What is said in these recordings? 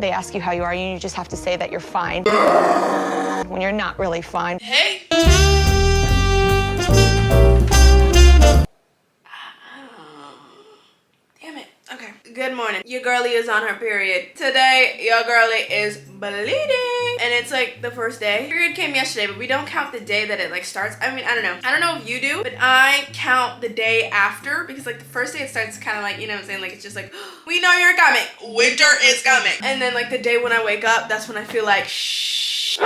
They ask you how you are, and you just have to say that you're fine when you're not really fine. Hey. Damn it. Okay. Good morning. Your girlie is on her period. Today, your girlie is bleeding. And it's like the first day. Period came yesterday, but we don't count the day that it like starts. I mean, I don't know. I don't know if you do, but I count the day after because like the first day it starts kind of like, you know what I'm saying? Like it's just like, we know you're coming. Winter is coming. And then like the day when I wake up, that's when I feel like, shh.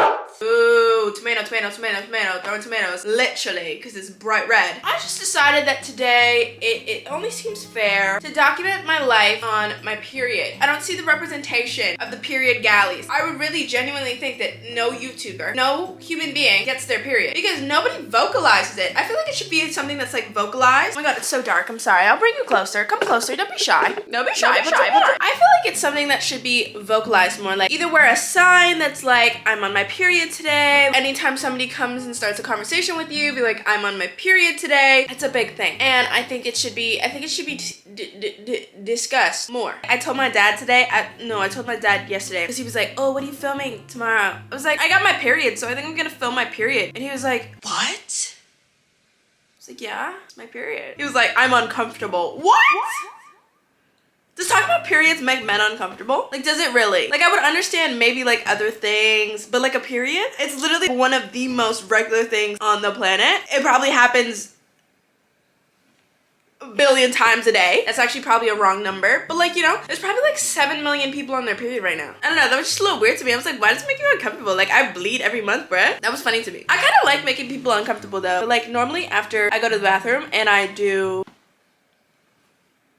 Ooh, tomato, throwing tomatoes, literally, because it's bright red. I just decided that today, it only seems fair to document my life on my period. I don't see the representation of the period galleys. I would really genuinely think that no YouTuber, no human being gets their period because nobody vocalizes it. I feel like it should be something that's like vocalized. Oh my god, it's so dark. I'm sorry. I'll bring you closer. Come closer. Don't be shy. Don't be shy. I feel like it's something that should be vocalized more. Like either wear a sign that's like, I'm on my period today. Anytime somebody comes and starts a conversation with you, be like, I'm on my period today. It's a big thing. And I think it should be discussed more. I told my dad today, I told my dad yesterday because he was like, oh, what are you filming tomorrow? I was like, I got my period, so I think I'm gonna film my period. And he was like, what? I was like, yeah, it's my period. He was like, I'm uncomfortable. What? Does talking about periods make men uncomfortable? Like, does it really? Like, I would understand maybe like other things, but like a period? It's literally one of the most regular things on the planet. It probably happens a billion times a day. That's actually probably a wrong number. But like, you know, there's probably like 7 million people on their period right now. I don't know, that was just a little weird to me. I was like, why does it make you uncomfortable? Like, I bleed every month, bruh. That was funny to me. I kind of like making people uncomfortable though. But like, normally after I go to the bathroom and I do...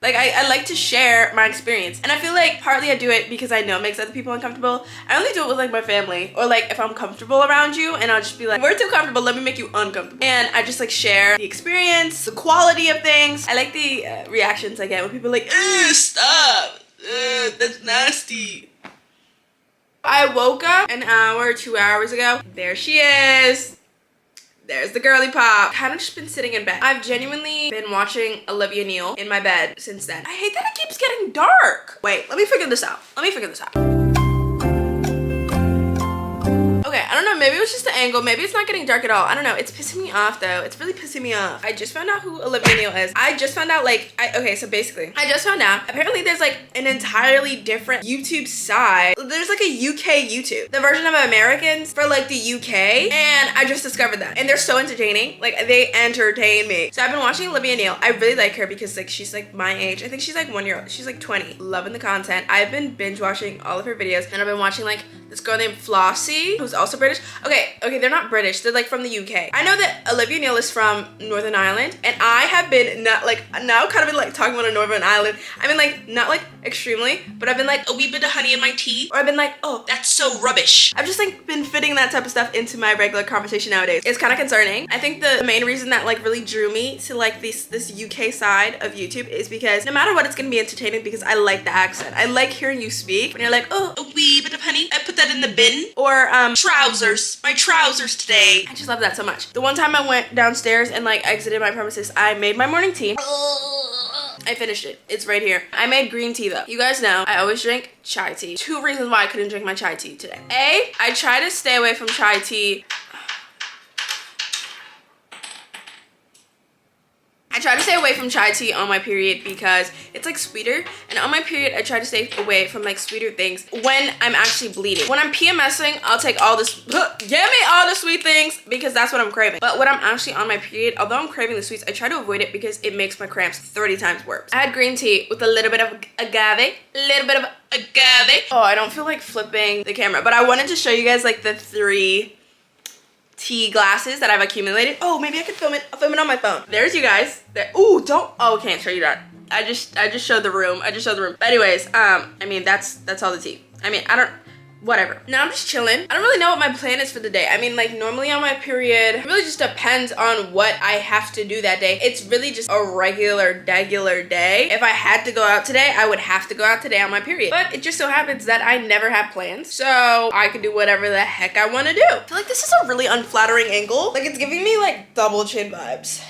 Like, I like to share my experience. And I feel like partly I do it because I know it makes other people uncomfortable. I only do it with like my family or like if I'm comfortable around you and I'll just be like, we're too comfortable, let me make you uncomfortable. And I just like share the experience, the quality of things. I like the reactions I get when people are like, stop, that's nasty. I woke up an hour, 2 hours ago. There she is. There's the girly pop. Kind of just been sitting in bed. I've genuinely been watching Olivia Neal in my bed since then. I hate that it keeps getting dark. Wait, let me figure this out. Okay, I don't know, maybe it was just the angle. Maybe it's not getting dark at all. I don't know. It's pissing me off though. It's really pissing me off. I just found out who Olivia Neal is. I just found out okay, so basically, I just found out apparently there's like an entirely different YouTube side. There's like a UK YouTube, the version of Americans for like the UK. And I just discovered that. And they're so entertaining. Like they entertain me. So I've been watching Olivia Neal. I really like her because like she's like my age. I think she's like 1 year old. She's like 20. Loving the content. I've been binge watching all of her videos. And I've been watching like this girl named Flossie, who's also British. Okay, they're not British. They're like from the UK. I know that Olivia Neal is from Northern Ireland, and I have been now kind of been like talking about a Northern Ireland. I mean like not like extremely, but I've been like a wee bit of honey in my tea, or I've been like, oh, that's so rubbish. I've just like been fitting that type of stuff into my regular conversation nowadays. It's kind of concerning. I think the main reason that like really drew me to like this UK side of YouTube is because no matter what, it's gonna be entertaining because I like the accent. I like hearing you speak when you're like, oh, a wee bit of honey, I put that in the bin, or trousers, my trousers today. I just love that so much. The one time I went downstairs and like exited my premises, I made my morning tea. I finished it. It's right here. I made green tea though. You guys know I always drink chai tea. 2 reasons why I couldn't drink my chai tea today. A, I try to stay away from chai tea. I try to stay away from chai tea on my period because it's like sweeter, and on my period I try to stay away from like sweeter things when I'm actually bleeding. When I'm PMSing, I'll take all this, give me all the sweet things because that's what I'm craving. But when I'm actually on my period, although I'm craving the sweets, I try to avoid it because it makes my cramps 30 times worse. I had green tea with a little bit of agave, Oh, I don't feel like flipping the camera, but I wanted to show you guys like the 3 tea glasses that I've accumulated. Oh, maybe I could film it. I'll film it on my phone. There's you guys. There. Ooh, don't. Oh, can't show you that. I just showed the room. But anyways, I mean that's all the tea. I mean, whatever. Now I'm just chilling. I don't really know what my plan is for the day. I mean, like normally on my period, it really just depends on what I have to do that day. It's really just a regular day. If I had to go out today, I would have to go out today on my period. But it just so happens that I never have plans, so I can do whatever the heck I want to do. I feel like this is a really unflattering angle. Like it's giving me like double chin vibes.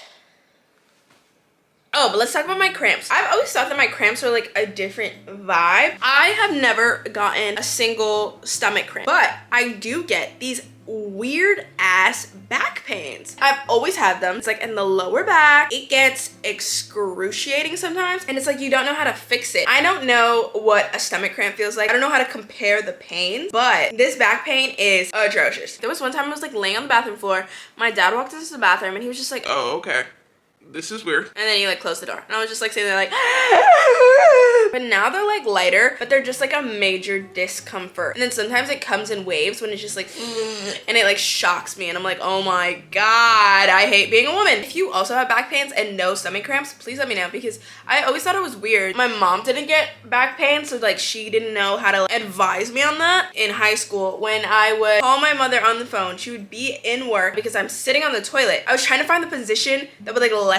Oh, but let's talk about my cramps. I've always thought that my cramps are like a different vibe. I have never gotten a single stomach cramp, but I do get these weird ass back pains. I've always had them. It's like in the lower back. It gets excruciating sometimes, and it's like you don't know how to fix it. I don't know what a stomach cramp feels like. I don't know how to compare the pain, but this back pain is atrocious. There was one time I was like laying on the bathroom floor. My dad walked into the bathroom and he was just like, Oh, okay. This is weird. and then he like closed the door. And I was just like sitting there like, but now they're like lighter, but they're just like a major discomfort. And then sometimes it comes in waves when it's just like, and it like shocks me. And I'm like, oh my God, I hate being a woman. If you also have back pains and no stomach cramps, please let me know, because I always thought it was weird. My mom didn't get back pain, so like she didn't know how to advise me on that. In high school, when I would call my mother on the phone, she would be in work because I'm sitting on the toilet. I was trying to find the position that would like lessen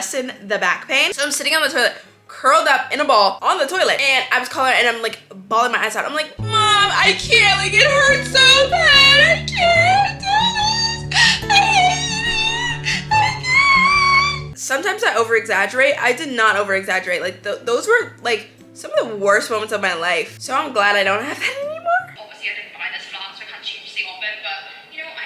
the back pain. So I'm sitting on the toilet, curled up in a ball on the toilet, and I was calling her and I'm like bawling my eyes out. I'm like, Mom, I can't, like it hurts so bad. I can't do this. I hate it. I can't. Sometimes I over exaggerate. I did not over exaggerate. Like those were like some of the worst moments of my life. So I'm glad I don't have that anymore. Obviously, I didn't buy this last, so I can't choose the of it, but you know, I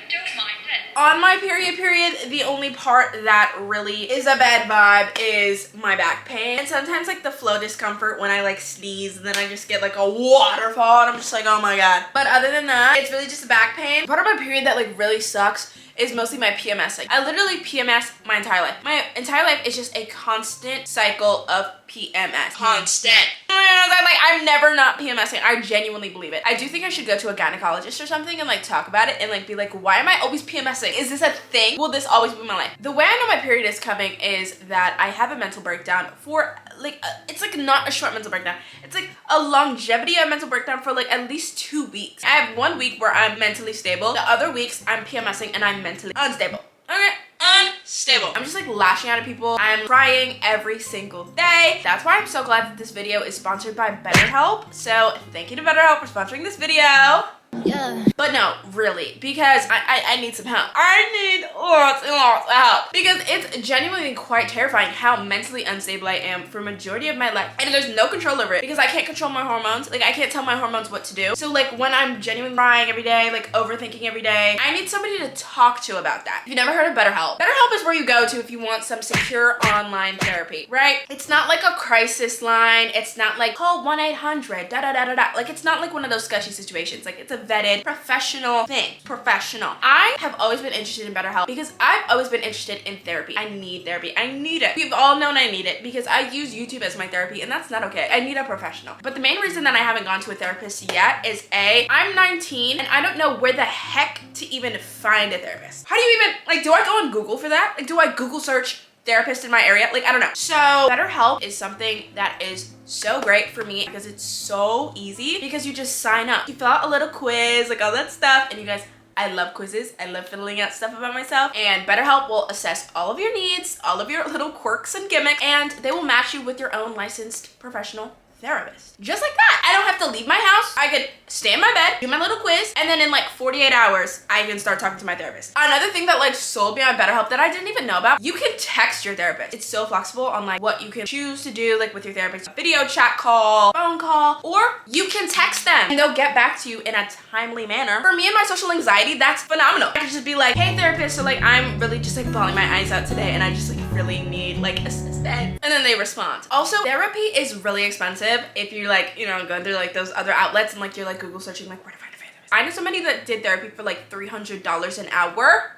don't mind it. On my period, the only part that really is a bad vibe is my back pain. And sometimes like the flow discomfort when I like sneeze and then I just get like a waterfall and I'm just like, oh my God. But other than that, it's really just a back pain. Part of my period that like really sucks is mostly my PMS. Like I literally PMS my entire life. My entire life is just a constant cycle of PMS. Constant. Like I'm never not PMSing. I genuinely believe it. I do think I should go to a gynecologist or something and like talk about it and like be like, why am I always PMSing? Is this a thing? Will this always be my life? The way I know my period is coming is that I have a mental breakdown for like, it's like not a short mental breakdown. It's like a longevity of mental breakdown for like at least 2 weeks. I have 1 week where I'm mentally stable. The other weeks I'm PMSing and I'm mentally unstable. Okay, unstable. I'm just like lashing out at people. I'm crying every single day. That's why I'm so glad that this video is sponsored by BetterHelp. So thank you to BetterHelp for sponsoring this video. Yeah. But no, really, because I need some help. I need lots and lots of help. Because it's genuinely quite terrifying how mentally unstable I am for a majority of my life. And there's no control over it because I can't control my hormones. Like I can't tell my hormones what to do. So like when I'm genuinely crying every day, like overthinking every day, I need somebody to talk to about that. If you've never heard of BetterHelp, BetterHelp is where you go to if you want some secure online therapy, right? It's not like a crisis line. It's not like call 1-800 da-da-da-da-da. Like it's not like one of those sketchy situations. Like it's a vetted professional thing. Professional. I have always been interested in BetterHelp because I've always been interested in therapy. I need therapy. I need it. We've all known I need it because I use YouTube as my therapy and that's not okay. I need a professional. But the main reason that I haven't gone to a therapist yet is I'm 19 and I don't know where the heck to even find a therapist. How do you even, like, do I go on Google for that? Like, do I Google search therapist in my area? Like, I don't know. So BetterHelp is something that is so great for me because it's so easy because you just sign up. You fill out a little quiz, like all that stuff. And you guys, I love quizzes. I love filling out stuff about myself. And BetterHelp will assess all of your needs, all of your little quirks and gimmicks, and they will match you with your own licensed professional therapist. Just like that. I don't have to leave my house. I could stay in my bed, do my little quiz, and then in like 48 hours, I can start talking to my therapist. Another thing that like sold me on BetterHelp that I didn't even know about, you can text your therapist. It's so flexible on like what you can choose to do like with your therapist. Video chat call, phone call, or you can text them and they'll get back to you in a timely manner. For me and my social anxiety, that's phenomenal. I can just be like, hey therapist, so like I'm really just like bawling my eyes out today and I just like really need like assistance. And then they respond. Also, therapy is really expensive if you're like, you know, going through like those other outlets and like you're like Google searching like where to find a therapist. I know somebody that did therapy for like $300 an hour.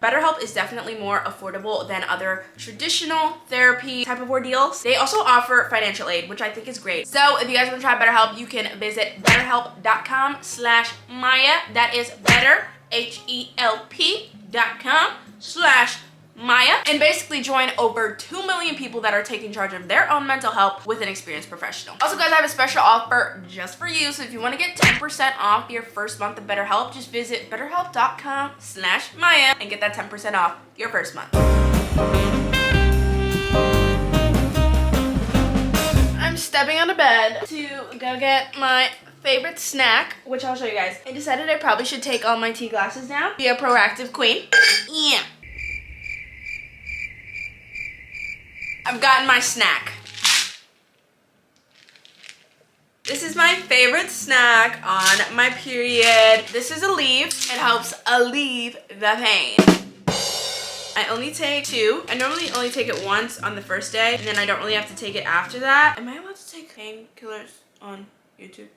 BetterHelp is definitely more affordable than other traditional therapy type of ordeals. They also offer financial aid, which I think is great. So if you guys want to try BetterHelp, you can visit betterhelp.com/Maya. That is better, HELP.com/Maya, and basically join over 2 million people that are taking charge of their own mental health with an experienced professional. Also guys, I have a special offer just for you. So if you want to get 10% off your first month of BetterHelp, just visit betterhelp.com/Maya and get that 10% off your first month. I'm stepping on a bed to go get my favorite snack, which I'll show you guys. I decided I probably should take all my tea glasses down. Be a proactive queen. Yeah. I've gotten my snack. This is my favorite snack on my period. This is Aleve. It helps alleviate the pain. I only take 2. I normally only take it once on the first day, and then I don't really have to take it after that. Am I allowed to take painkillers on YouTube?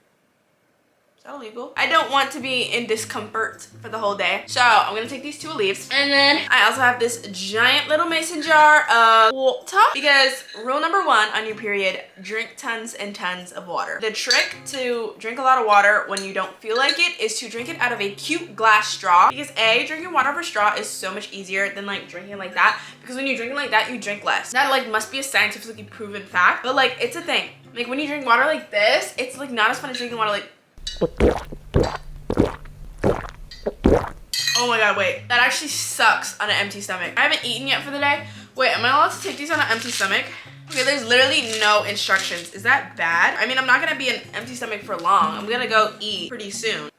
Is that illegal? I don't want to be in discomfort for the whole day. So I'm gonna take these 2 leaves. And then I also have this giant little mason jar of water. Because rule number 1 on your period, drink tons and tons of water. The trick to drink a lot of water when you don't feel like it is to drink it out of a cute glass straw. Because A, drinking water out of a straw is so much easier than like drinking like that. Because when you drink it like that, you drink less. That like must be a scientifically proven fact. But like it's a thing. Like when you drink water like this, it's like not as fun as drinking water like oh my god, wait. That actually sucks on an empty stomach. I haven't eaten yet for the day. Wait, am I allowed to take these on an empty stomach? Okay, there's literally no instructions. Is that bad? I mean, I'm not gonna be an empty stomach for long. I'm gonna go eat pretty soon.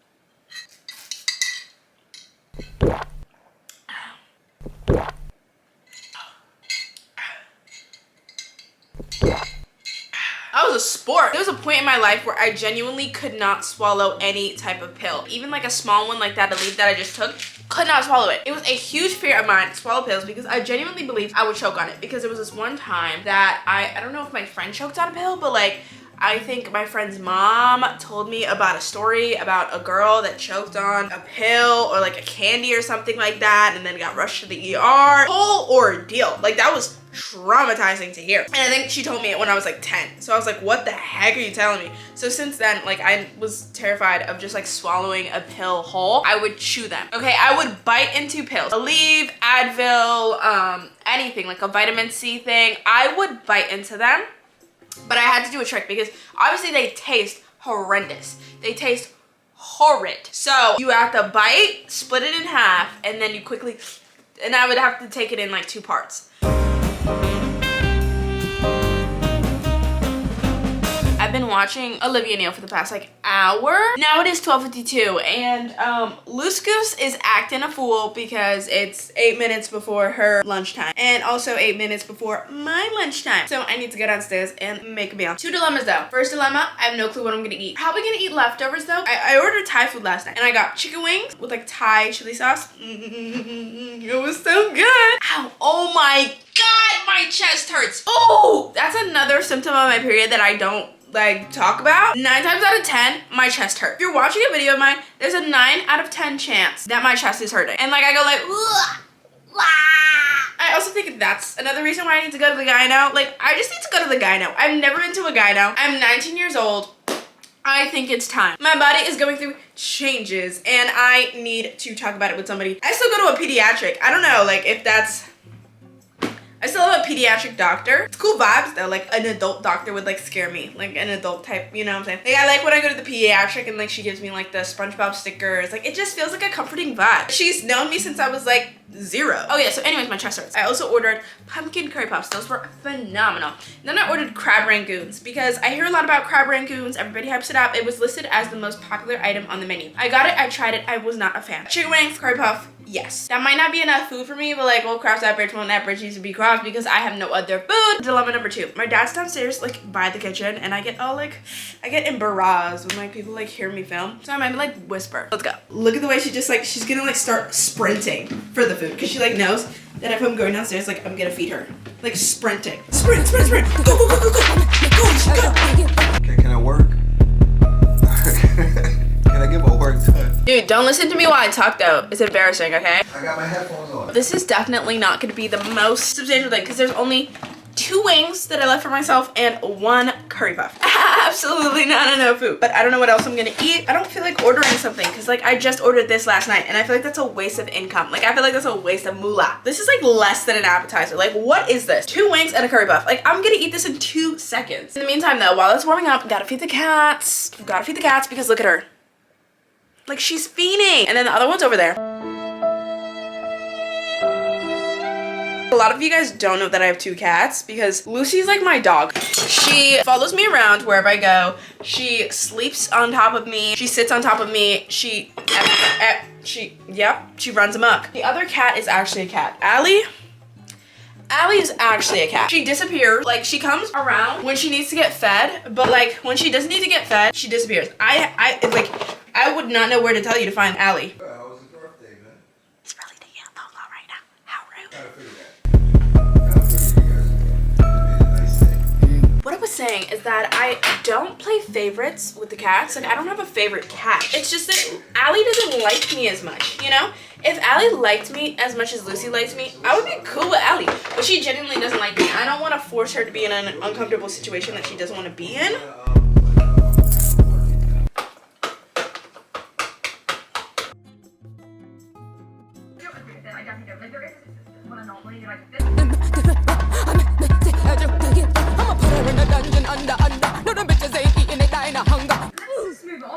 That was a sport. There was a point in my life where I genuinely could not swallow any type of pill. Even like a small one like that, Aleve that I just took, could not swallow it. It was a huge fear of mine to swallow pills because I genuinely believed I would choke on it. Because there was this one time that I don't know if my friend choked on a pill, but like I think my friend's mom told me about a story about a girl that choked on a pill or like a candy or something like that and then got rushed to the ER. Whole ordeal. Like that was traumatizing to hear. And I think she told me it when I was like 10. So I was like, what the heck are you telling me? So since then, like I was terrified of just like swallowing a pill whole. I would chew them. Okay, I would bite into pills. Aleve, Advil, anything like a vitamin C thing. I would bite into them. But I had to do a trick because obviously they taste horrendous. They taste horrid. So you have to bite, split it in half, and then you quickly, and I would have to take it in like 2 parts. I've been watching Olivia Neal for the past like hour. Now it is 12:52 and Loose Goose is acting a fool because it's 8 minutes before her lunchtime and also 8 minutes before my lunchtime. So I need to go downstairs and make a meal. 2 dilemmas though. First dilemma, I have no clue what I'm gonna eat. Probably gonna eat leftovers though. I ordered Thai food last night and I got chicken wings with like Thai chili sauce. It was so good. Ow, oh my God, my chest hurts. Oh, that's another symptom of my period that I don't like talk about. 9 times out of 10, my chest hurts. If you're watching a video of mine, there's a 9 out of 10 chance that my chest is hurting. And like I go like, I also think that's another reason why I need to go to the gyno. Like I just need to go to the gyno. I've never been to a gyno. I'm 19 years old. I think it's time. My body is going through changes and I need to talk about it with somebody. I still go to a pediatric. I don't know like if that's, I still have a pediatric doctor. It's cool vibes though, like an adult doctor would like scare me, like an adult type, you know what I'm saying? Like I like when I go to the pediatric and like she gives me like the SpongeBob stickers, like it just feels like a comforting vibe. She's known me since I was like 0. Oh yeah, so anyways, my chest hurts. I also ordered pumpkin curry puffs. Those were phenomenal. And then I ordered crab rangoons because I hear a lot about crab rangoons. Everybody hypes it up. It was listed as the most popular item on the menu. I got it, I tried it, I was not a fan. Chicken wings, curry puff, yes. That might not be enough food for me, but like, well, cross that bridge when that bridge needs to be crossed because I have no other food. Dilemma number 2. My dad's downstairs like by the kitchen and I get all like, I get embarrassed when like people like hear me film. So I might like whisper. Let's go. Look at the way she just like, she's gonna like start sprinting for the food because she like knows that if I'm going downstairs, like I'm gonna feed her. Like sprinting. Sprint, sprint, sprint. Go, go, go, go, go. Go. Okay, can I work? Can I give a work done? Dude, don't listen to me while I talk though. It's embarrassing, okay? I got my headphones on. This is definitely not gonna be the most substantial thing because there's only 2 wings that I left for myself and 1 curry puff. Absolutely not enough food. But I don't know what else I'm gonna eat. I don't feel like ordering something because like I just ordered this last night and I feel like that's a waste of income. Like I feel like that's a waste of moolah. This is like less than an appetizer. Like what is this? 2 wings and a curry puff. Like I'm gonna eat this in 2 seconds. In the meantime though, while it's warming up, gotta feed the cats. Gotta feed the cats because look at her. Like she's fiending. And then the other one's over there. A lot of you guys don't know that I have 2 cats because Lucy's like my dog. She follows me around wherever I go. She sleeps on top of me. She sits on top of me. She runs amok. The other cat is actually a cat. Allie Allie is actually a cat. She disappears. Like, she comes around when she needs to get fed, but like when she doesn't need to get fed, she disappears. I would not know where to tell you to find Allie. How was his birthday, man? It's really the phone call right now. How rude. Gotta figure that. Gotta figure you guys. It'd be a nice day. What I was saying is that I don't play favorites with the cats. Like, I don't have a favorite cat. It's just that Allie doesn't like me as much, you know? If Allie liked me as much as Lucy likes me, I would be cool with Allie. But she genuinely doesn't like me. I don't want to force her to be in an uncomfortable situation that she doesn't want to be in.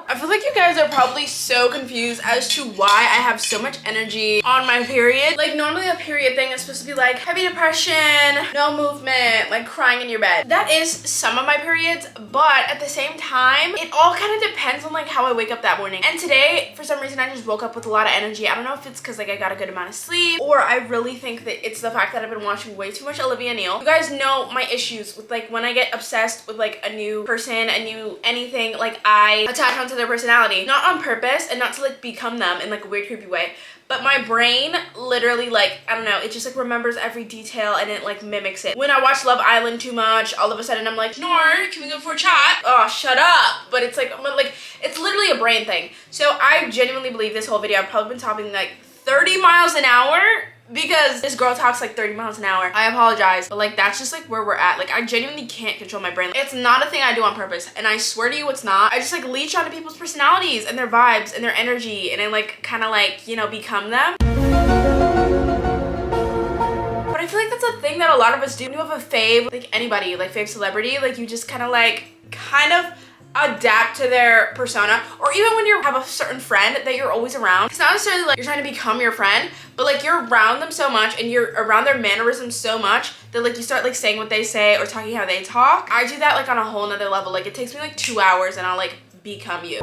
I feel like you guys are probably so confused as to why I have so much energy on my period. Like, normally a period thing is supposed to be like heavy depression, no movement, like crying in your bed. That is some of my periods, but at the same time, it all kind of depends on like how I wake up that morning. And today, for some reason, I just woke up with a lot of energy. I don't know if it's because like I got a good amount of sleep, or I really think that it's the fact that I've been watching way too much Olivia Neal. You guys know my issues with like when I get obsessed with like a new person, a new anything, like I attach onto their personality, not on purpose and not to like become them in like a weird creepy way, but my brain literally, like, I don't know, it just like remembers every detail and it like mimics it. When I watch Love Island too much, all of a sudden I'm like, Nor, can we go for a chat? Oh, shut up. But it's like it's literally a brain thing. So I genuinely believe this whole video I've probably been talking like 30 miles an hour because this girl talks like 30 miles an hour. I apologize, but like that's just like where we're at. Like, I genuinely can't control my brain. It's not a thing I do on purpose, and I swear to you it's not. I just like leech onto people's personalities and their vibes and their energy, and I like kind of like, you know, become them. But I feel like that's a thing that a lot of us do. When you have a fave, like anybody, like fave celebrity, like you just kind of adapt to their persona. Or even when you have a certain friend that you're always around, it's not necessarily like you're trying to become your friend, but like you're around them so much and you're around their mannerisms so much that like you start like saying what they say or talking how they talk. I do that like on a whole nother level. Like, it takes me like 2 hours and I'll like become you.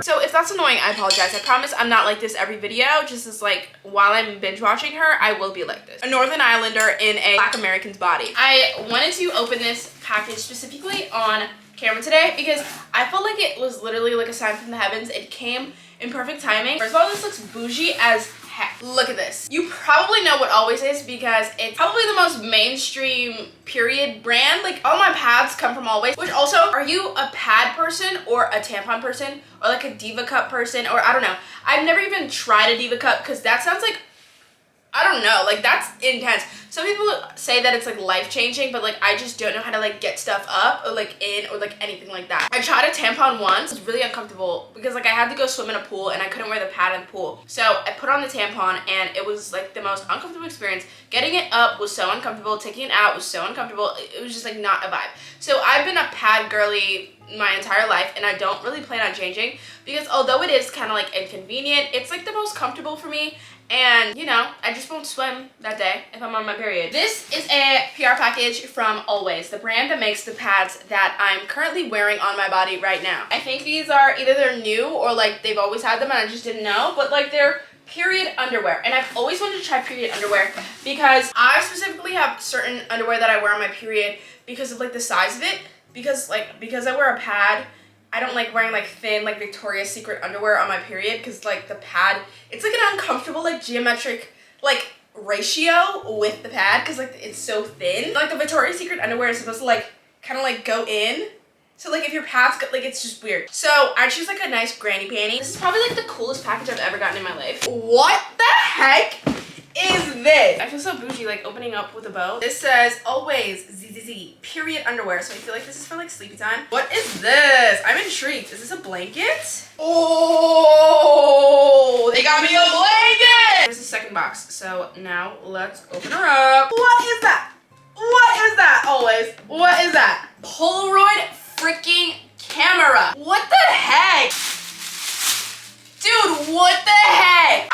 So if that's annoying, I apologize. I promise I'm not like this every video. Just as like while I'm binge watching her, I will be like this. A Northern Islander in a Black American's body. I wanted to open this package specifically on camera today because I felt like it was literally like a sign from the heavens. It came in perfect timing. First of all, this looks bougie as heck. Look at this. You probably know what Always is because it's probably the most mainstream period brand. Like, all my pads come from Always, which also, are you a pad person or a tampon person or like a Diva Cup person, or I don't know. I've never even tried a Diva Cup because that sounds like, I don't know, like that's intense. Some people say that it's like life-changing, but like I just don't know how to like get stuff up or like in or like anything like that. I tried a tampon once. It was really uncomfortable because like I had to go swim in a pool and I couldn't wear the pad in the pool. So I put on the tampon and it was like the most uncomfortable experience. Getting it up was so uncomfortable. Taking it out was so uncomfortable. It was just like not a vibe. So I've been a pad girly my entire life and I don't really plan on changing because although it is kind of like inconvenient, it's like the most comfortable for me. And, you know, I just won't swim that day if I'm on my period. This is a PR package from Always, the brand that makes the pads that I'm currently wearing on my body right now. I think these are either they're new or like they've always had them and I just didn't know, but like they're period underwear. And I've always wanted to try period underwear because I specifically have certain underwear that I wear on my period because of like the size of it. Because I wear a pad, I don't like wearing like thin like Victoria's Secret underwear on my period because like the pad, it's like an uncomfortable like geometric like ratio with the pad because like it's so thin. Like the Victoria's Secret underwear is supposed to like kind of like go in. So like if your pads go, like it's just weird. So I choose like a nice granny panty. This is probably like the coolest package I've ever gotten in my life. What the heck is this? I feel so bougie like opening up with a bow. This says Always ZZZ period underwear. So I feel like this is for like sleepy time. What is this? I'm intrigued. Is this a blanket? Oh, they got me a blanket. Here's the second box. So now let's open her up. What is that? What is that? Always. What is that? Polaroid freaking camera. What the heck? Dude, what the heck?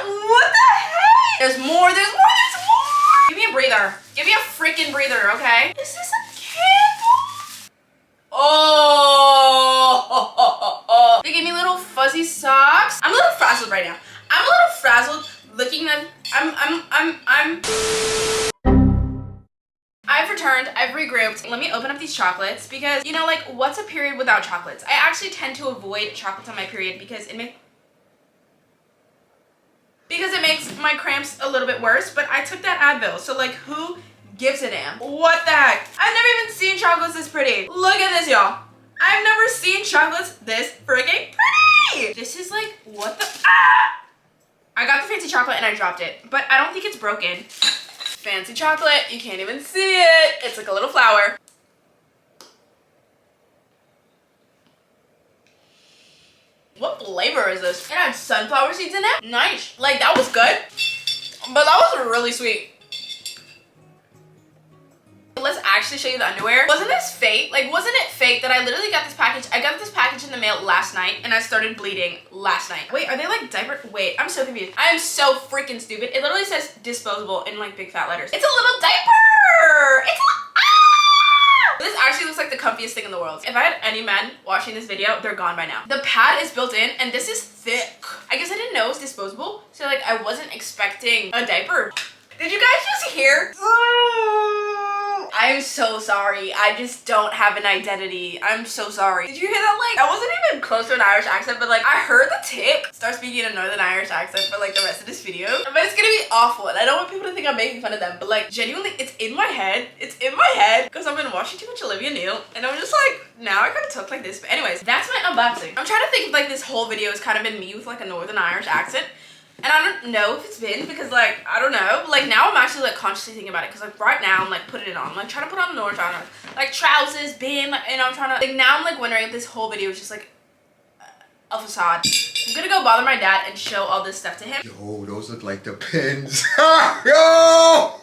What the heck? There's more, there's more, there's more! Give me a breather. Give me a freaking breather, okay? Is this a candle? Oh! They gave me little fuzzy socks. I'm a little frazzled right now. I'm a little frazzled looking at chocolates because, you know, like, what's a period without chocolates? I actually tend to avoid chocolates on my period because it makes my cramps a little bit worse, but I took that Advil, so like, who gives a damn? What the heck? I've never even seen chocolates this pretty. Look at this, y'all. I've never seen chocolates this freaking pretty. This is like, what the, I got the fancy chocolate and I dropped it, but I don't think it's broken. Fancy chocolate, you can't even see it. It's like a little flower. What flavor is this? It had sunflower seeds in it. Nice. Like, that was good, but that was really sweet. Let's actually show you the underwear. Wasn't this fate? Like, wasn't it fate that I literally got this package? I got this package in the mail last night and I started bleeding last night. Wait, are they like diaper? Wait, I'm so confused. I am so freaking stupid. It literally says disposable in like big fat letters. It's a little diaper. It's a This actually looks like the comfiest thing in the world. If I had any men watching this video, they're gone by now. The pad is built in and this is thick. I guess I didn't know it was disposable. So like, I wasn't expecting a diaper. Did you guys just hear? I'm so sorry. I just don't have an identity. I'm so sorry. Did you hear that? Like, I wasn't even close to an Irish accent, but like, I heard the tick start speaking a Northern Irish accent for like the rest of this video. But it's gonna be awful, and I don't want people to think I'm making fun of them, but like, genuinely, it's in my head. It's in my head because I've been watching too much Olivia Neal, and I'm just like, now I kind of talk like this. But anyways, that's my unboxing. I'm trying to think if like this whole video has kind of been me with like a Northern Irish accent. And I don't know if it's been because like, I don't know. Like now I'm actually like consciously thinking about it because like right now I'm like putting it on. I'm like trying to put on the North Irish, like trousers, being like, and I'm trying to, like now I'm like wondering if this whole video is just like a facade. I'm gonna go bother my dad and show all this stuff to him. Yo, those look like the pins. Yo!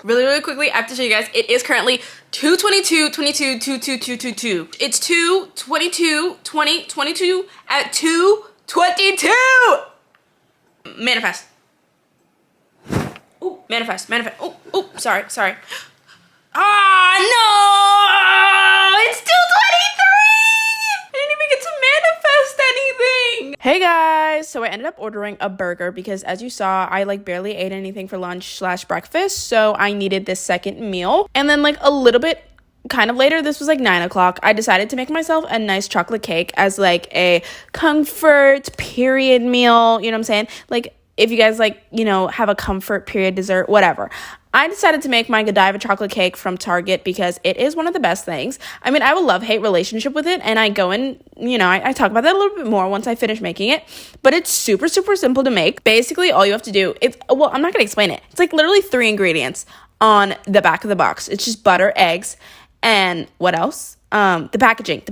Really quickly, I have to show you guys, it is currently 2/22/22/22/22. It's 2/22/20/22 at 2:22. Manifest. Oh, manifest. Oh, sorry. Ah, no! It's 2:23! I didn't even get to manifest anything! Hey guys, so I ended up ordering a burger because as you saw, I like barely ate anything for lunch/breakfast, so I needed this second meal. And then like a little bit kind of later, this was like 9 o'clock, I decided to make myself a nice chocolate cake as like a comfort period meal, you know what I'm saying? Like if you guys like, you know, have a comfort period dessert, whatever. I decided to make my 𝐤𝐲𝐢𝐳 chocolate cake from Target because it is one of the best things. I mean, I have a love-hate relationship with it, and I go in, you know, I talk about that a little bit more once I finish making it, but it's super simple to make. Basically, all you have to do, well, I'm not going to explain it. It's like literally 3 ingredients on the back of the box. It's just butter, eggs, and what else? The packaging,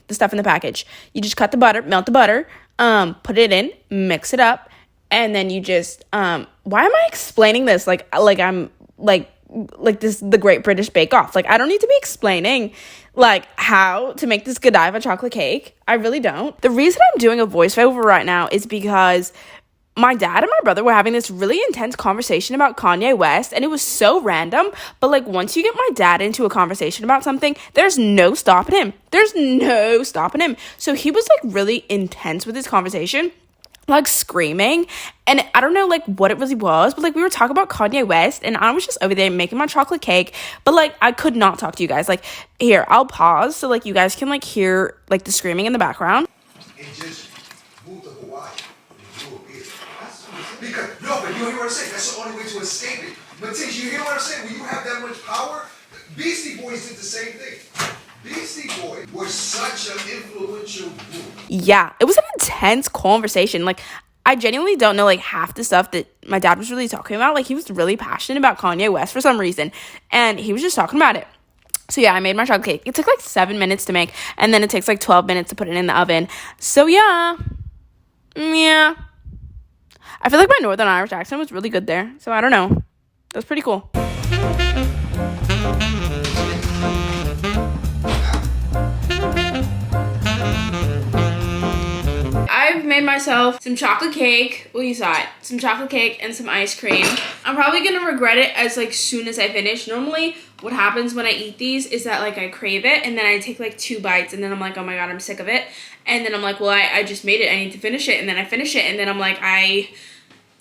the stuff in the package. You just cut the butter, melt the butter, put it in, mix it up, and then you just, why am I explaining this? Like I'm, like this, the Great British Bake Off. Like, I don't need to be explaining, like, how to make this 𝐤𝐲𝐢𝐳 chocolate cake. I really don't. The reason I'm doing a voiceover right now is because my dad and my brother were having this really intense conversation about Kanye West, and it was so random, but like once you get my dad into a conversation about something, there's no stopping him. So he was like really intense with his conversation, like screaming, and I don't know like what it really was, but like we were talking about Kanye West, and I was just over there making my chocolate cake, but like I could not talk to you guys. Like, here, I'll pause so like you guys can like hear like the screaming in the background. And just move to Hawaii. Because, no, but you hear what I'm saying? That's the only way to escape it. But Tish, you hear what I'm saying? When you have that much power, Beastie Boys did the same thing. Beastie Boys were such an influential group. Yeah, it was an intense conversation. Like, I genuinely don't know like half the stuff that my dad was really talking about. Like, he was really passionate about Kanye West for some reason, and he was just talking about it. So yeah, I made my chocolate cake. It took like 7 minutes to make, and then it takes like 12 minutes to put it in the oven. So yeah. I feel like my Northern Irish accent was really good there. So I don't know. That's pretty cool. I've made myself some chocolate cake. Well, you saw it. Some chocolate cake and some ice cream. I'm probably going to regret it as like soon as I finish. Normally what happens when I eat these is that like I crave it and then I take like 2 bites and then I'm like, oh my God, I'm sick of it. And then I'm like, well, I just made it. I need to finish it. And then I finish it. And then I'm like, I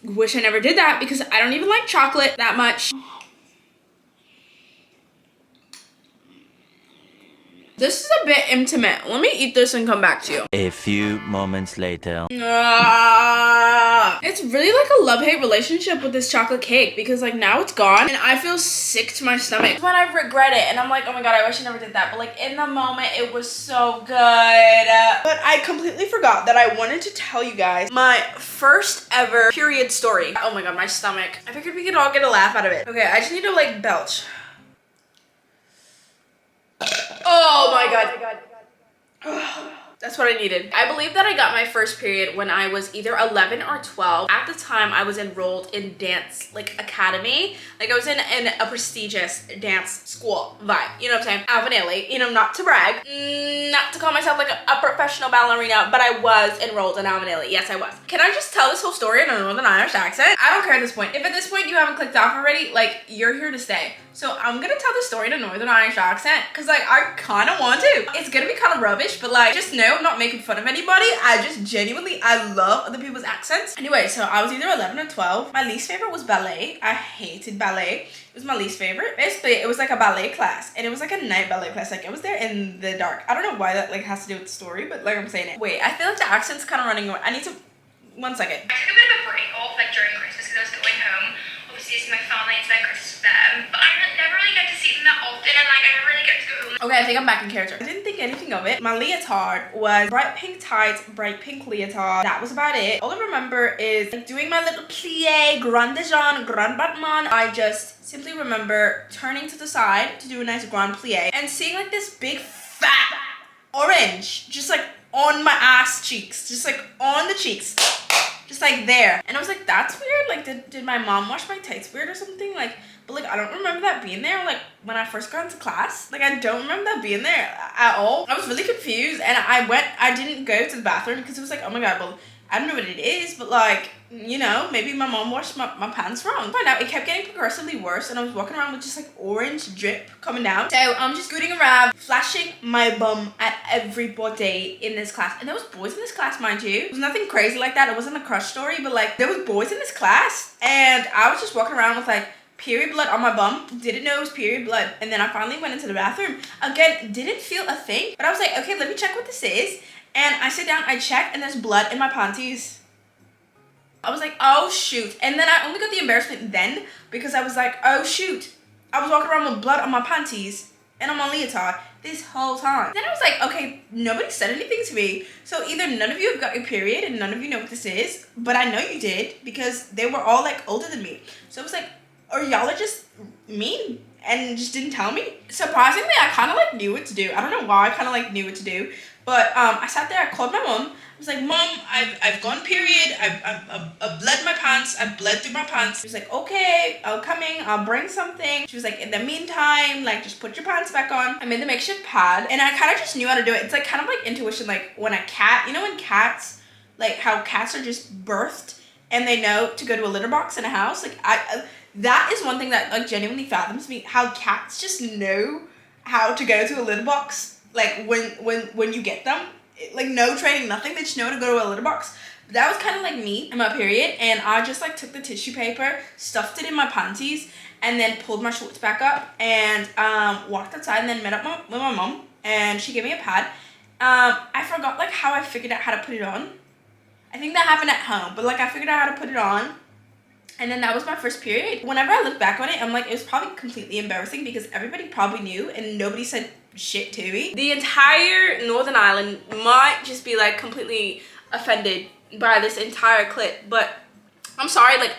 wish I never did that because I don't even like chocolate that much. This is a bit intimate. Let me eat this and come back to you. A few moments later. It's really like a love-hate relationship with this chocolate cake because like now it's gone and I feel sick to my stomach. When I regret it and I'm like, oh my god, I wish I never did that. But like in the moment, it was so good. But I completely forgot that I wanted to tell you guys my first ever period story. Oh my god, my stomach. I figured we could all get a laugh out of it. Okay, I just need to like belch. Oh my god. That's what I needed. I believe that I got my first period when I was either 11 or 12. At the time, I was enrolled in dance, like, academy. Like, I was in a prestigious dance school vibe. You know what I'm saying? Alvinelli. You know, not to brag. Not to call myself, like, a professional ballerina, but I was enrolled in Alvinelli. Yes, I was. Can I just tell this whole story in a Northern Irish accent? I don't care at this point. If at this point you haven't clicked off already, like, you're here to stay. So I'm gonna tell the story in a Northern Irish accent because like I kind of want to. It's gonna be kind of rubbish, but like just know I'm not making fun of anybody. I just genuinely, I love other people's accents. Anyway, so I was either 11 or 12. My least favorite was ballet. I hated ballet. It was my least favorite. Basically, it was like a ballet class and it was like a night ballet class. Like it was there in the dark. I don't know why that like has to do with the story, but like I'm saying it. Wait, I feel like the accent's kind of running away. I need to, 1 second. I took a bit of a break off like during Christmas because I was going home. Obviously, to see my family and spend Christmas with them, but I never really get to see them that often, and like I never really get to go home. Okay, I think I'm back in character. I didn't think anything of it. My leotard was bright pink tights, bright pink leotard. That was about it. All I remember is like, doing my little plie, grand déjeuner, grand battement. I just simply remember turning to the side to do a nice grand plie and seeing like this big fat orange just like on my ass cheeks, just like on the cheeks. Just like there. And I was like, that's weird. Like, did my mom wash my tights weird or something? Like, but like, I don't remember that being there. Like, when I first got into class, like, I don't remember that being there at all. I was really confused. And I didn't go to the bathroom because it was like, oh my god, well, I don't know what it is. But like, you know, maybe my mom washed my pants wrong. Find out, it kept getting progressively worse. And I was walking around with just like orange drip coming down. So I'm just scooting around, flashing my bum at everybody in this class. And there was boys in this class, mind you. It was nothing crazy like that. It wasn't a crush story, but like there was boys in this class. And I was just walking around with like period blood on my bum. Didn't know it was period blood. And then I finally went into the bathroom. Again, didn't feel a thing. But I was like, okay, let me check what this is. And I sit down, I check, and there's blood in my panties. I was like, oh shoot. And then I only got the embarrassment then because I was like, oh shoot. I was walking around with blood on my panties and on my leotard this whole time. Then I was like, okay, nobody said anything to me. So either none of you have got your period and none of you know what this is, but I know you did because they were all like older than me. So I was like, or y'all are just mean and just didn't tell me. Surprisingly, I kind of like knew what to do. I don't know why I kind of like knew what to do. But I sat there, I called my mom. I was like, Mom, I've gone period. I've bled my pants. I've bled through my pants. She was like, okay, I'll come in. I'll bring something. She was like, in the meantime, like, just put your pants back on. I made the makeshift pad. And I kind of just knew how to do it. It's like kind of like intuition. Like when a cat, you know when cats, like how cats are just birthed and they know to go to a litter box in a house? Like that is one thing that like genuinely fathoms me. How cats just know how to go to a litter box. Like when you get them, like no training, nothing, they just know to go to a litter box. But that was kind of like me in my period, and I just like took the tissue paper, stuffed it in my panties, and then pulled my shorts back up and walked outside and then met up with my mom, and she gave me a pad. I forgot like how I figured out how to put it on. I think that happened at home, but like I figured out how to put it on. And then that was my first period. Whenever I look back on it, I'm like, it was probably completely embarrassing because everybody probably knew and nobody said shit to me. The entire Northern Ireland might just be like completely offended by this entire clip, but I'm sorry, like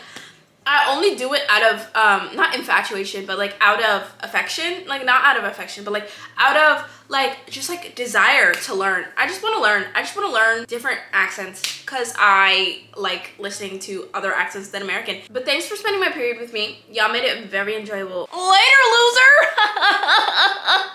I only do it out of not infatuation, but like out of affection. Like not out of affection, but like out of like just like desire to learn. I just want to learn. I just want to learn different accents because I like listening to other accents than American. But thanks for spending my period with me. Y'all made it very enjoyable. Later, loser.